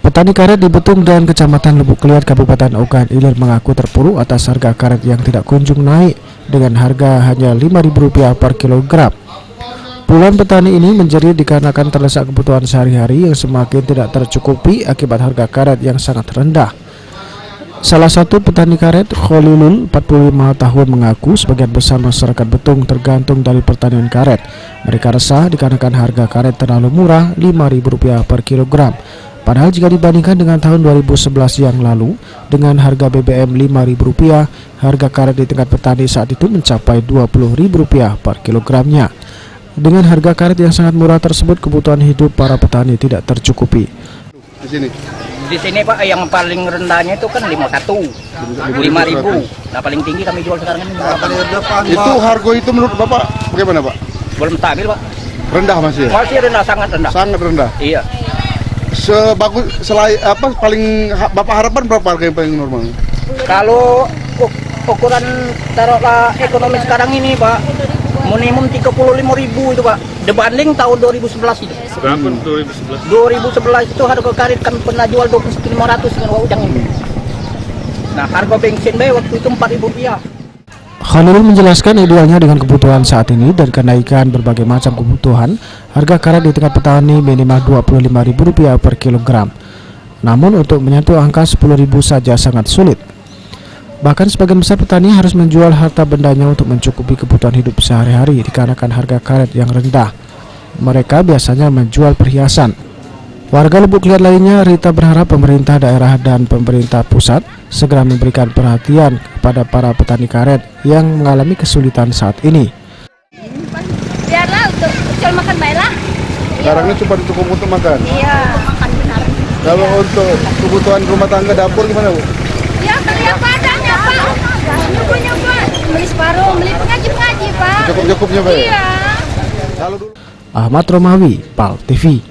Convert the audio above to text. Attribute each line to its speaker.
Speaker 1: Petani karet di Betung dan Kecamatan Lubuk Liat, Kabupaten Ogan Ilir mengaku terpuruk atas harga karet yang tidak kunjung naik dengan harga hanya Rp5.000 per kilogram. Puluhan petani ini menjerit dikarenakan terdesak kebutuhan sehari-hari yang semakin tidak tercukupi akibat harga karet yang sangat rendah. Salah satu petani karet, Kholilul, 45 tahun, mengaku sebagian besar masyarakat Betung tergantung dari pertanian karet. Mereka resah dikarenakan harga karet terlalu murah, Rp5.000 per kilogram. Padahal jika dibandingkan dengan tahun 2011 yang lalu, dengan harga BBM Rp5.000, harga karet di tingkat petani saat itu mencapai Rp20.000 per kilogramnya. Dengan harga karet yang sangat murah tersebut, kebutuhan hidup para petani tidak tercukupi.
Speaker 2: Di sini Pak, yang paling rendahnya itu kan 5.100, 5.000. Nah paling tinggi kami jual sekarang ini.
Speaker 3: Itu harga itu menurut Bapak bagaimana Pak?
Speaker 2: Belum stabil Pak.
Speaker 3: Rendah masih?
Speaker 2: Masih rendah, sangat rendah.
Speaker 3: Sangat rendah.
Speaker 2: Iya.
Speaker 3: Sebagus selain apa paling Bapak harapan berapa harga yang paling normal?
Speaker 2: Kalau ukuran taruhlah ekonomi sekarang ini Pak, minimum 35.000 itu Pak. Dibanding tahun 2011 itu.
Speaker 4: Berapa 2011?
Speaker 2: 2011 itu harga karet kami pernah jual 21.500 dengan ujang ini. Nah harga bensin waktu itu Rp4.000.
Speaker 1: Khalil menjelaskan idealnya dengan kebutuhan saat ini dan kenaikan berbagai macam kebutuhan, harga karet di tingkat petani minimal Rp25.000 per kilogram. Namun untuk menyentuh angka Rp10.000 saja sangat sulit. Bahkan sebagian besar petani harus menjual harta bendanya untuk mencukupi kebutuhan hidup sehari-hari dikarenakan harga karet yang rendah. Mereka biasanya menjual perhiasan. Warga Lubuk Liat lainnya, Rita, berharap pemerintah daerah dan pemerintah pusat segera memberikan perhatian kepada para petani karet yang mengalami kesulitan saat ini.
Speaker 5: Biarlah untuk jual makan baiklah.
Speaker 3: Sekarang ini cuma cukup untuk makan?
Speaker 5: Iya, makan benar.
Speaker 3: Kalau untuk kebutuhan rumah tangga dapur gimana Bu?
Speaker 5: Ya beli apa adanya Pak. Nyoba-nyoba, beli separuh, beli pengaji-pengaji Pak.
Speaker 3: Cukup-cukupnya Pak?
Speaker 5: Iya.
Speaker 3: Kalau dulu
Speaker 1: Ahmad Romawi, PAL TV.